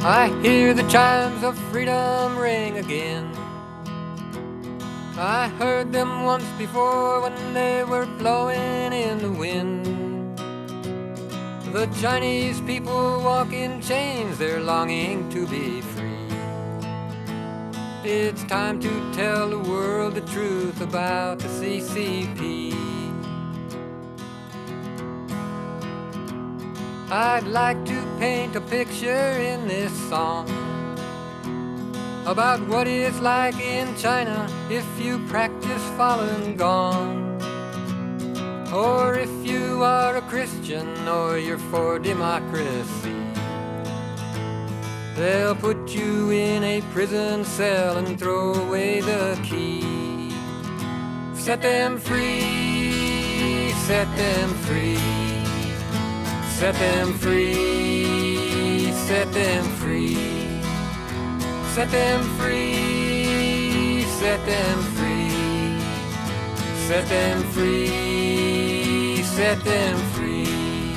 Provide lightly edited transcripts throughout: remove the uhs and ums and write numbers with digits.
I hear the chimes of freedom ring again. I heard them once before when they were blowing in the wind. The Chinese people walk in chains, they're longing to be free. It's time to tell the world the truth about the CCP. I'd like to paint a picture in this song about what it's like in China if you practice Falun Gong, or if you are a Christian or you're for democracy. They'll put you in a prison cell and throw away the key. Set them free, set them free. Set them free, set them free. Set them free, set them free. Set them free, set them free.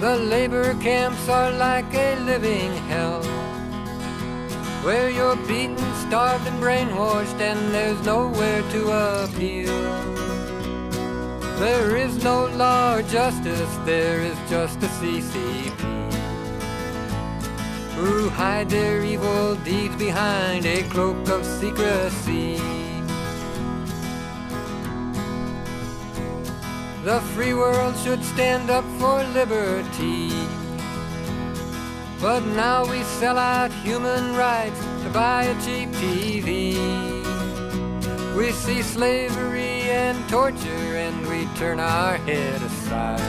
The labor camps are like a living hell, where you're beaten, starved and brainwashed, and there's nowhere to appeal. There is no law or justice, there is just the CCP, who hide their evil deeds behind a cloak of secrecy. The free world should stand up for liberty, but now we sell out human rights to buy a cheap TV. We see slavery and torture and we turn our head aside.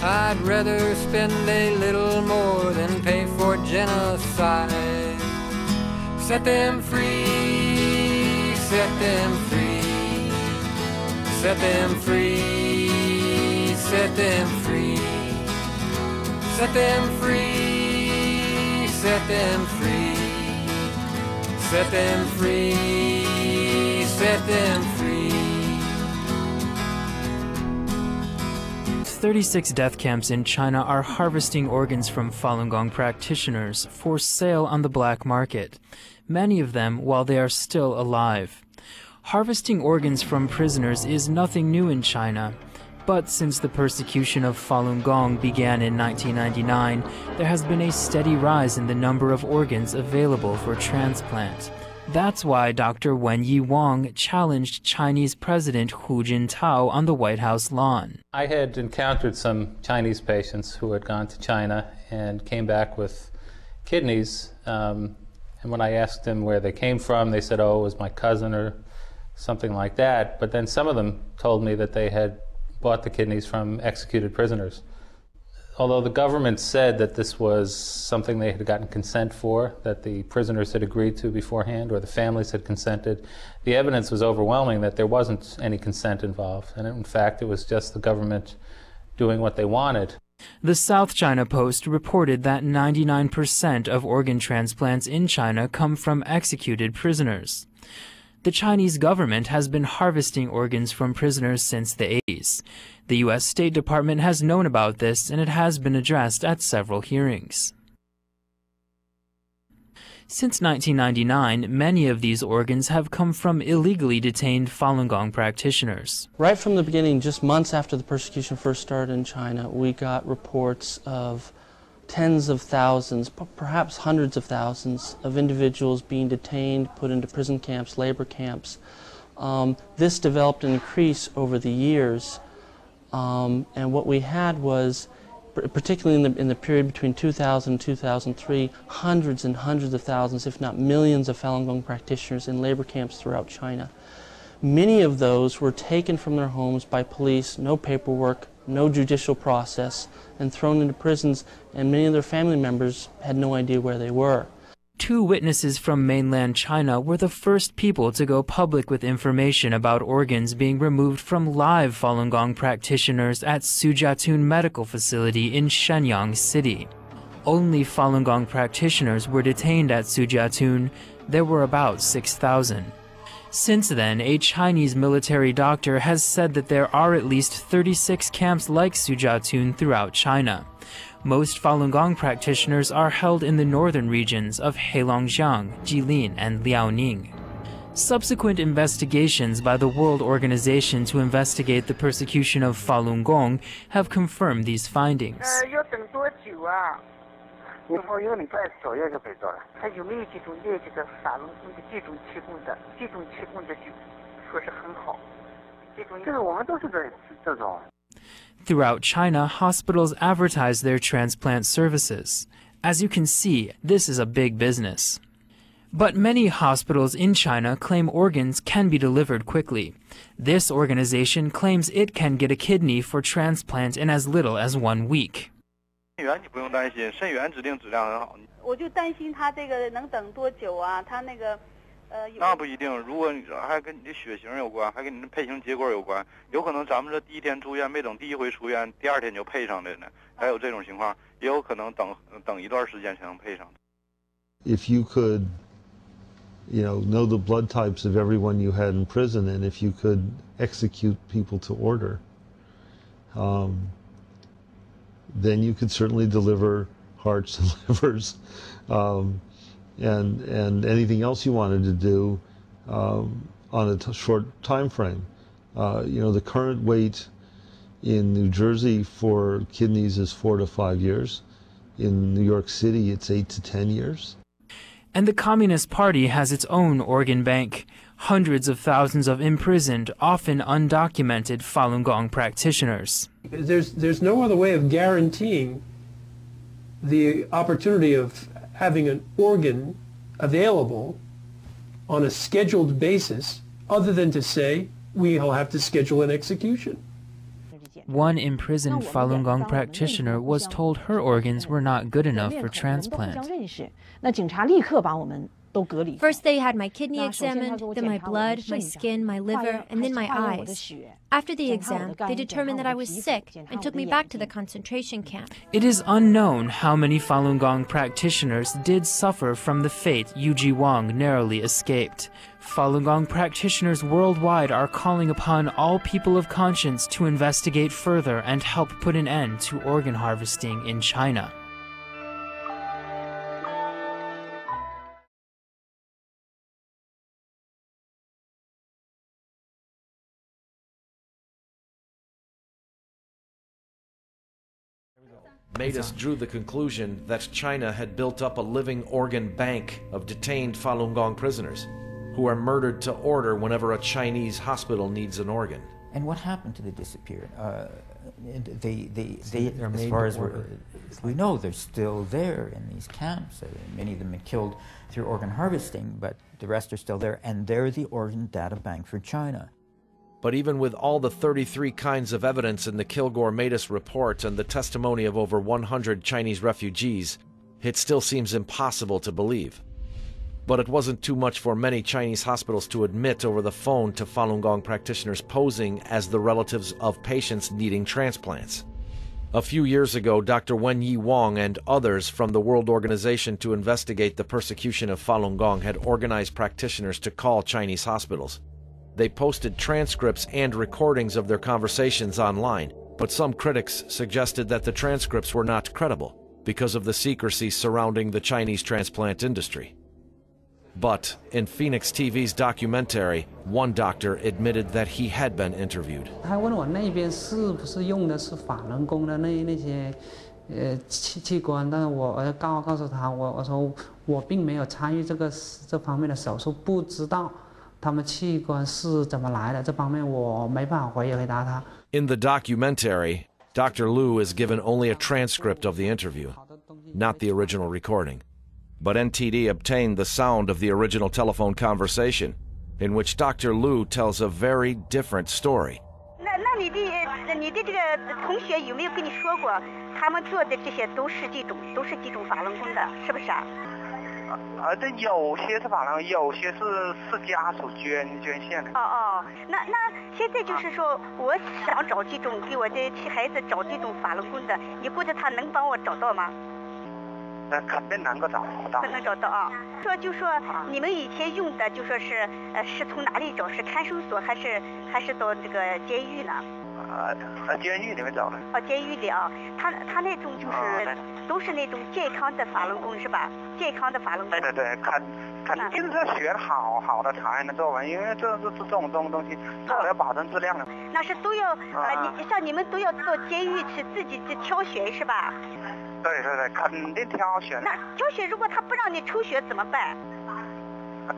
I'd rather spend a little more than pay for genocide. Set them free, set them free. Set them free, set them free. Set them free, set them free. Set them free, set them free. 36 death camps in China are harvesting organs from Falun Gong practitioners for sale on the black market, many of them while they are still alive. Harvesting organs from prisoners is nothing new in China, but since the persecution of Falun Gong began in 1999, there has been a steady rise in the number of organs available for transplant. That's why Dr. Wenyi Wang challenged Chinese President Hu Jintao on the White House lawn. I had encountered some Chinese patients who had gone to China and came back with kidneys, and when I asked them where they came from, they said, oh, it was my cousin or something like that. But then some of them told me that they had bought the kidneys from executed prisoners. Although the government said that this was something they had gotten consent for, that the prisoners had agreed to beforehand, or the families had consented, the evidence was overwhelming that there wasn't any consent involved. And in fact, it was just the government doing what they wanted. The South China Post reported that 99% of organ transplants in China come from executed prisoners. The Chinese government has been harvesting organs from prisoners since the 80s. The U.S. State Department has known about this, and it has been addressed at several hearings. Since 1999, many of these organs have come from illegally detained Falun Gong practitioners. Right from the beginning, just months after the persecution first started in China, we got reports of tens of thousands, perhaps hundreds of thousands of individuals being detained, put into prison camps, labor camps. This developed and increased over the years, and what we had was, particularly in the period between 2000 and 2003, hundreds and hundreds of thousands, if not millions, of Falun Gong practitioners in labor camps throughout China. Many of those were taken from their homes by police, no paperwork, no judicial process, and thrown into prisons, and many of their family members had no idea where they were. 2 witnesses from mainland China were the first people to go public with information about organs being removed from live Falun Gong practitioners at Sujiatun Medical Facility in Shenyang City. Only Falun Gong practitioners were detained at Sujiatun. There were about 6,000. Since then, a Chinese military doctor has said that there are at least 36 camps like Sujiatun throughout China. Most Falun Gong practitioners are held in the northern regions of Heilongjiang, Jilin, and Liaoning. Subsequent investigations by the World Organization to investigate the persecution of Falun Gong have confirmed these findings. Throughout China, hospitals advertise their transplant services. As you can see, this is a big business. But many hospitals in China claim organs can be delivered quickly. This organization claims it can get a kidney for transplant in as little as 1 week. 肾源你不用担心，肾源指定质量很好。我就担心他这个能等多久啊？他那个那不一定，如果还跟你的血型有关，还跟你的配型结果有关，有可能咱们这第一天住院没等第一回出院，第二天就配上的呢，还有这种情况，也有可能等一段时间才能配上。If you could, know the blood types of everyone you had in prison, and if you could execute people to order, then you could certainly deliver hearts and livers, and anything else you wanted to do on a short time frame. The current wait in New Jersey for kidneys is 4 to 5 years. In New York City, it's 8 to 10 years. And the Communist Party has its own organ bank. Hundreds of thousands of imprisoned, often undocumented Falun Gong practitioners. There's no other way of guaranteeing the opportunity of having an organ available on a scheduled basis other than to say we'll have to schedule an execution. One imprisoned Falun Gong practitioner was told her organs were not good enough for transplant. First they had my kidney examined, then my blood, my skin, my liver, and then my eyes. After the exam, they determined that I was sick and took me back to the concentration camp. It is unknown how many Falun Gong practitioners did suffer from the fate Yuji Wang narrowly escaped. Falun Gong practitioners worldwide are calling upon all people of conscience to investigate further and help put an end to organ harvesting in China. Matus drew the conclusion that China had built up a living organ bank of detained Falun Gong prisoners who are murdered to order whenever a Chinese hospital needs an organ. And what happened to the disappeared? As far as we know, they're still there in these camps. Many of them have been killed through organ harvesting, but the rest are still there, and they're the organ data bank for China. But even with all the 33 kinds of evidence in the Kilgore-Matus report and the testimony of over 100 Chinese refugees, it still seems impossible to believe. But it wasn't too much for many Chinese hospitals to admit over the phone to Falun Gong practitioners posing as the relatives of patients needing transplants. A few years ago, Dr. Wenyi Wang and others from the World Organization to investigate the persecution of Falun Gong had organized practitioners to call Chinese hospitals. They posted transcripts and recordings of their conversations online, but some critics suggested that the transcripts were not credible because of the secrecy surrounding the Chinese transplant industry. But in Phoenix TV's documentary, one doctor admitted that he had been interviewed. 他问我那边是不是用的是法轮功的那些器官，但是我告诉他，我说我并没有参与这方面的手术，不知道他们器官是怎么来的，这方面我没办法回答他。In the documentary, Dr. Liu is given only a transcript of the interview, not the original recording. But NTD obtained the sound of the original telephone conversation, in which Dr. Liu tells a very different story. 那你的这个同学有没有跟你说过，他们做的这些都是这种法轮功的，是不是啊？这有些是法轮，有些是家属捐献的。那现在就是说，我想找这种给我的孩子找这种法轮功的，你估计他能帮我找到吗？那肯定能够找到。能找到啊？就说你们以前用的，就说是是从哪里找？是看守所还是到这个监狱呢？监狱里面找的。哦，监狱里啊，他那种就是都是那种健康的法轮功是吧？健康的法轮功。对，肯定是学好的才能做完，因为这种东西做了要保证质量的。那是都要像你们都要到监狱去自己去挑选是吧？对，肯定挑选。那挑选如果他不让你抽血怎么办？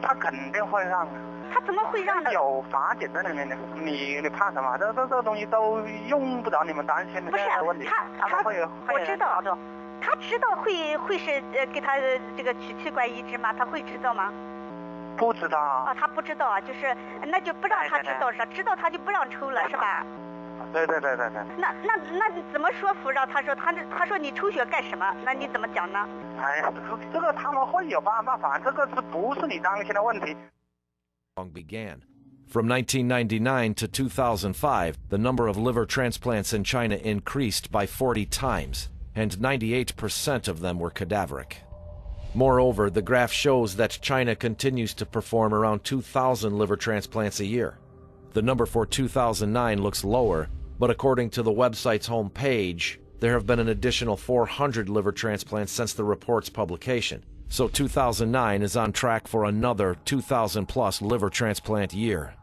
他肯定会让的。他怎么会让的？有法检在里面的，你怕什么？这东西都用不着你们担心的。不是问题。他会我知道，他知道会是给他这个取器官移植吗？他会知道吗？不知道啊。他不知道啊，就是那就不让他知道是吧？知道他就不让抽了是吧？对。那怎么说服让他说他说你抽血干什么？那你怎么讲呢？哎呀，这个他们会有办法，这个不是你担心的问题。Began. From 1999 to 2005, the number of liver transplants in China increased by 40 times, and 98% of them were cadaveric. Moreover, the graph shows that China continues to perform around 2,000 liver transplants a year. The number for 2009 looks lower, but according to the website's home page, there have been an additional 400 liver transplants since the report's publication. So 2009 is on track for another 2,000-plus liver transplant year.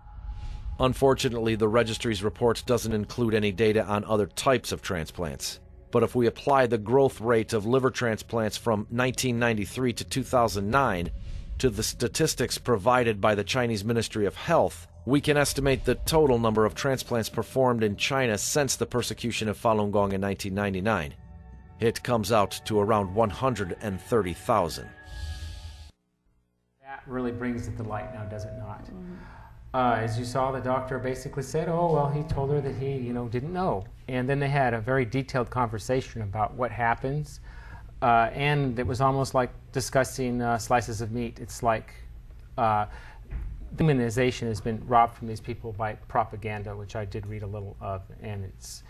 Unfortunately, the registry's report doesn't include any data on other types of transplants. But if we apply the growth rate of liver transplants from 1993 to 2009 to the statistics provided by the Chinese Ministry of Health, we can estimate the total number of transplants performed in China since the persecution of Falun Gong in 1999. It comes out to around 130,000. That really brings it to light now, does it not? As you saw, the doctor basically said, oh, well, he told her that he, didn't know. And then they had a very detailed conversation about what happens. And it was almost like discussing slices of meat. It's like demonization has been robbed from these people by propaganda, which I did read a little of. And it's,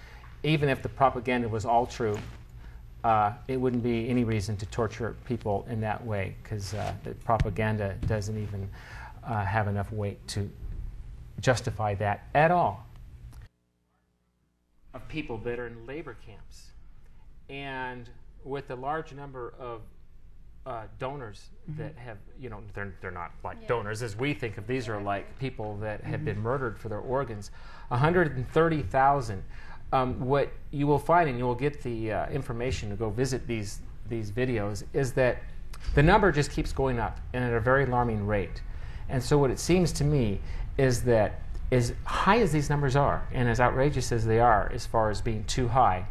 even if the propaganda was all true, it wouldn't be any reason to torture people in that way, because the propaganda doesn't even have enough weight to justify that at all. Of people that are in labor camps, and with a large number of donors that have, they're not like donors as we think of. These are like people that have been murdered for their organs. 130,000. What you will find, and you will get the information to go visit these videos, is that the number just keeps going up and at a very alarming rate. And so what it seems to me is that as high as these numbers are, and as outrageous as they are as far as being too high,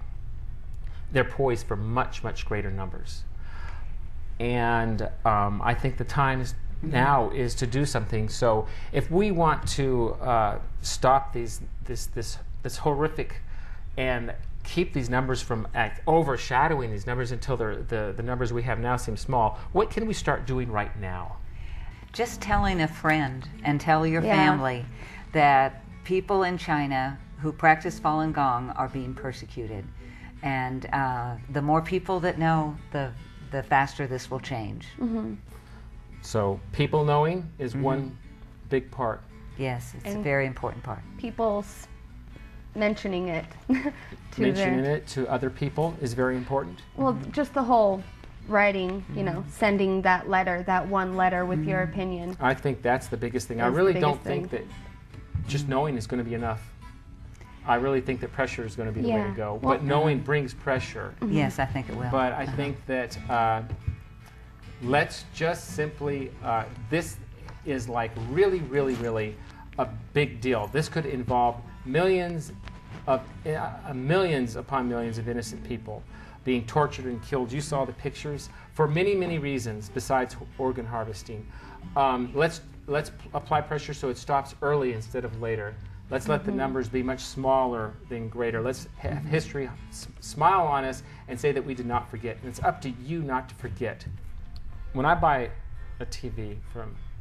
they're poised for much, much greater numbers. And I think the time now is to do something. So if we want to stop this horrific and keep these numbers from overshadowing these numbers until the numbers we have now seem small, what can we start doing right now? Just telling a friend and tell your family that people in China who practice Falun Gong are being persecuted. And the more people that know, the faster this will change. So people knowing is one big part. Yes, it's a very important part. People's mentioning it mentioning it to other people is very important. Well, just the whole writing, sending that letter, that one letter with your opinion. I think that's the biggest thing. I really don't think that just knowing is going to be enough. I really think that pressure is going to be the way to go. Well, but knowing brings pressure. Yes, I think it will. But I think that let's just simply, this is like really, really, really a big deal. This could involve millions upon millions of innocent people being tortured and killed. You saw the pictures for many, many reasons besides organ harvesting. Let's apply pressure so it stops early instead of later. Let's let the numbers be much smaller than greater. Let's have history smile on us and say that we did not forget. And it's up to you not to forget. When I buy a TV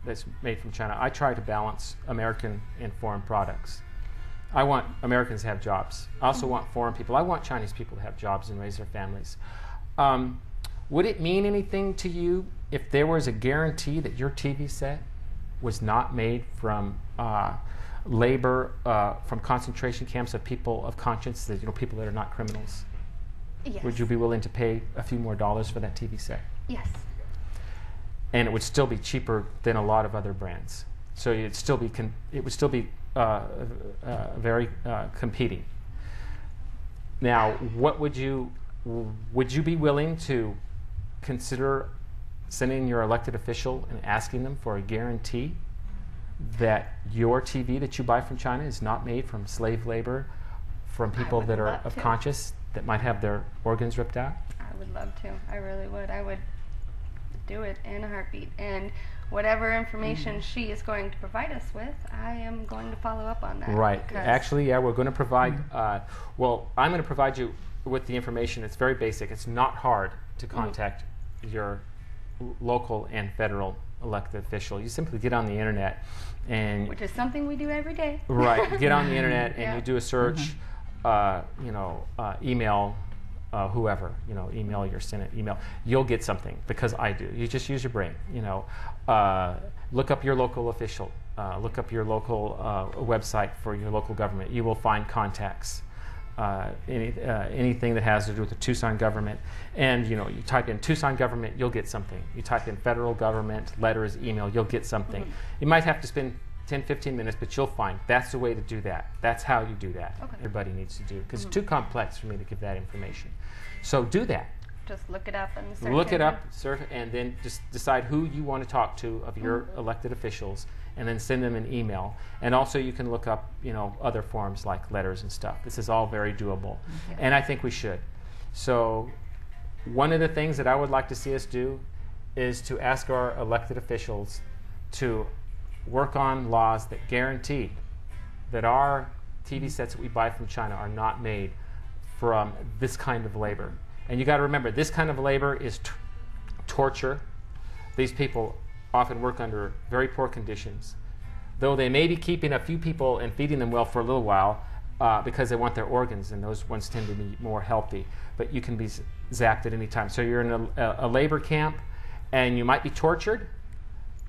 that's made from China, I try to balance American and foreign products. I want Americans to have jobs. I also want foreign people. I want Chinese people to have jobs and raise their families. Would it mean anything to you if there was a guarantee that your TV set was not made from labor from concentration camps of people of conscience, that, people that are not criminals? Yes. Would you be willing to pay a few more dollars for that TV set? Yes. And it would still be cheaper than a lot of other brands. So it would still be very competing. Now, would you be willing to consider sending your elected official and asking them for a guarantee that your TV that you buy from China is not made from slave labor, from people that are of conscience, that might have their organs ripped out? I would love to. I really would. I would do it in a heartbeat. And whatever information she is going to provide us with, I am going to follow up on that. Right. Actually, yeah, we're going to provide, well, I'm going to provide you with the information. It's very basic. It's not hard to contact your local and federal elected official. You simply get on the internet and... Which is something we do every day. Right. Get on the internet and you do a search, email whoever, email your Senate email. You'll get something, because I do. You just use your brain, Look up your local official. Look up your local website for your local government. You will find contacts. Anything that has to do with the Tucson government, and you type in Tucson government, you'll get something. You type in federal government, letters, email, you'll get something. You might have to spend 10-15 minutes, but you'll find that's the way to do that. That's how you do that. Okay. Everybody needs to do, because it's too complex for me to give that information. So do that. Just look it up and search. Look it up, search, and then just decide who you want to talk to of your elected officials, and then send them an email. And also you can look up, other forms like letters and stuff. This is all very doable. And I think we should. So one of the things that I would like to see us do is to ask our elected officials to work on laws that guarantee that our TV sets that we buy from China are not made from this kind of labor. And you got to remember, this kind of labor is torture. These people often work under very poor conditions. Though they may be keeping a few people and feeding them well for a little while because they want their organs, and those ones tend to be more healthy. But you can be zapped at any time. So you're in a labor camp, and you might be tortured.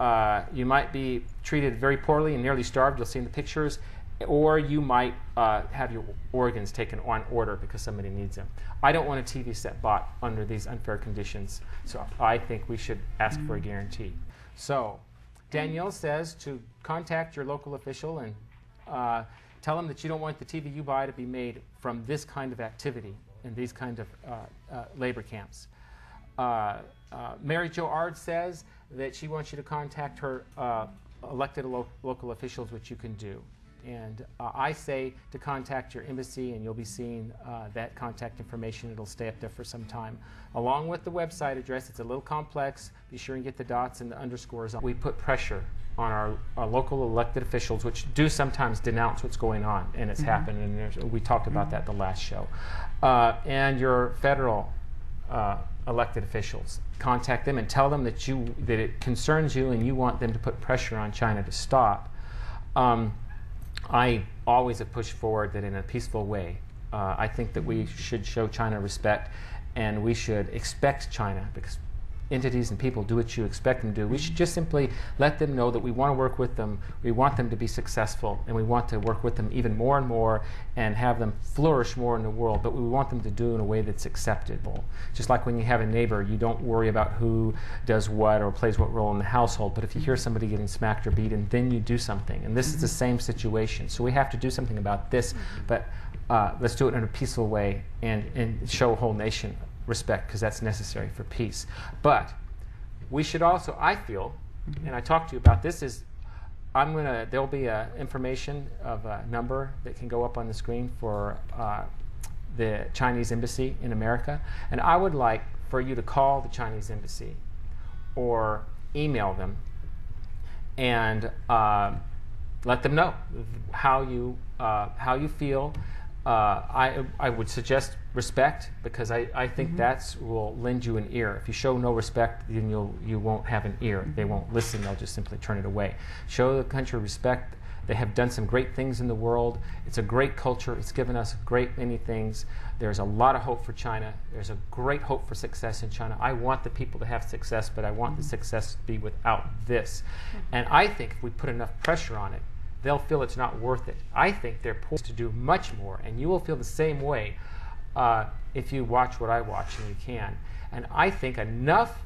You might be treated very poorly and nearly starved. You'll see in the pictures. Or you might have your organs taken on order because somebody needs them. I don't want a TV set bought under these unfair conditions, so I think we should ask for a guarantee. So Danielle says to contact your local official and tell them that you don't want the TV you buy to be made from this kind of activity in these kind of labor camps. Mary Jo Ard says that she wants you to contact her elected local officials, which you can do. And I say to contact your embassy, and you'll be seeing that contact information. It'll stay up there for some time. Along with the website address, it's a little complex. Be sure and get the dots and the underscores on. We put pressure on our local elected officials, which do sometimes denounce what's going on, and it's happened. And we talked about that the last show. And your federal elected officials, contact them and tell them that it concerns you and you want them to put pressure on China to stop. I always have pushed forward that in a peaceful way. I think that we should show China respect, and we should expect China, because entities and people do what you expect them to do. We should just simply let them know that we want to work with them, we want them to be successful, and we want to work with them even more and more and have them flourish more in the world, but we want them to do it in a way that's acceptable. Just like when you have a neighbor, you don't worry about who does what or plays what role in the household, but if you hear somebody getting smacked or beaten, then you do something. And this is the same situation. So we have to do something about this, but let's do it in a peaceful way and show a whole nation respect, because that's necessary for peace. But we should also, I feel, and I talked to you about this, is there'll be information of a number that can go up on the screen for the Chinese embassy in America, and I would like for you to call the Chinese embassy or email them and let them know how you feel. I would suggest respect, because I think that will lend you an ear. If you show no respect, then you won't have an ear. They won't listen. They'll just simply turn it away. Show the country respect They have done some great things in the world. It's a great culture. It's given us a great many things. There's a lot of hope for China. There's a great hope for success in China. I want the people to have success, but I want the success to be without this. And I think if we put enough pressure on it, they'll feel it's not worth it. I think they're poised to do much more, and you will feel the same way if you watch what I watch, and you can. And I think enough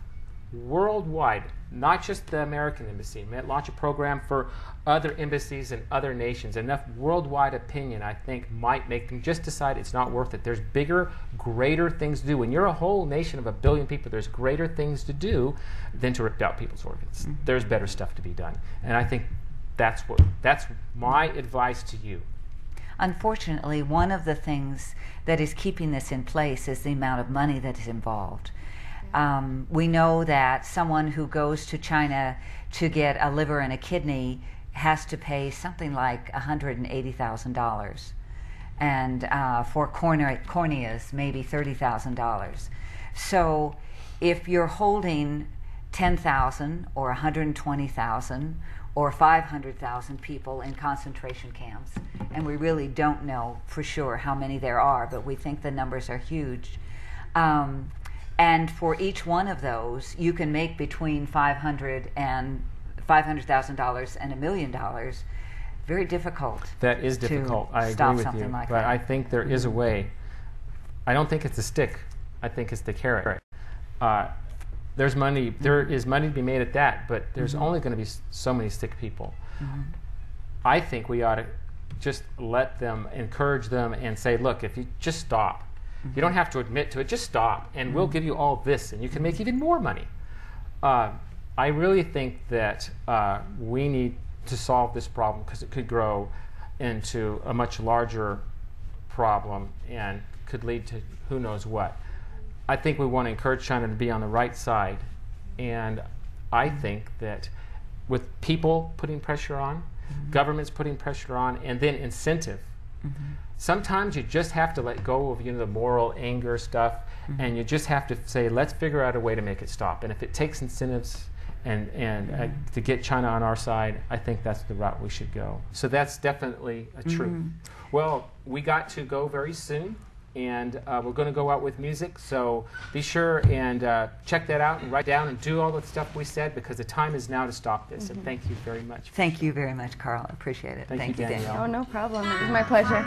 worldwide, not just the American embassy, launch a program for other embassies and other nations. Enough worldwide opinion, I think, might make them just decide it's not worth it. There's bigger, greater things to do. When you're a whole nation of 1 billion people, there's greater things to do than to rip out people's organs. There's better stuff to be done. And I think that's my advice to you. Unfortunately, one of the things that is keeping this in place is the amount of money that is involved. We know that someone who goes to China to get a liver and a kidney has to pay something like $180,000, and for corneas, maybe $30,000. So if you're holding 10,000 or 120,000 or 500,000 people in concentration camps, and we really don't know for sure how many there are, but we think the numbers are huge. And for each one of those, you can make between $500,000 and $1 million. Very difficult. That is difficult. I agree with you. Like but that. I think there is a way. I don't think it's the stick. I think it's the carrot. There's money. There is money to be made at that, but there's only going to be so many stick people. I think we ought to just let them, encourage them, and say, look, if you just stop. You don't have to admit to it. Just stop, and we'll give you all this, and you can make even more money. I really think that we need to solve this problem because it could grow into a much larger problem and could lead to who knows what. I think we want to encourage China to be on the right side, and I think that with people putting pressure on, governments putting pressure on, and then incentive. Sometimes you just have to let go of the moral anger stuff, and you just have to say, let's figure out a way to make it stop. And if it takes incentives and to get China on our side, I think that's the route we should go. So that's definitely a truth. Well, we got to go very soon, and we're going to go out with music. So be sure and check that out and write down and do all the stuff we said, because the time is now to stop this. And thank you very much. Thank you very much, Carl. I appreciate it. Thank you, Danielle. Oh, no problem. It was my pleasure.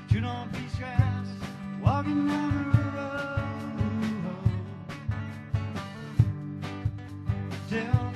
You don't be stressed walking down the road. Still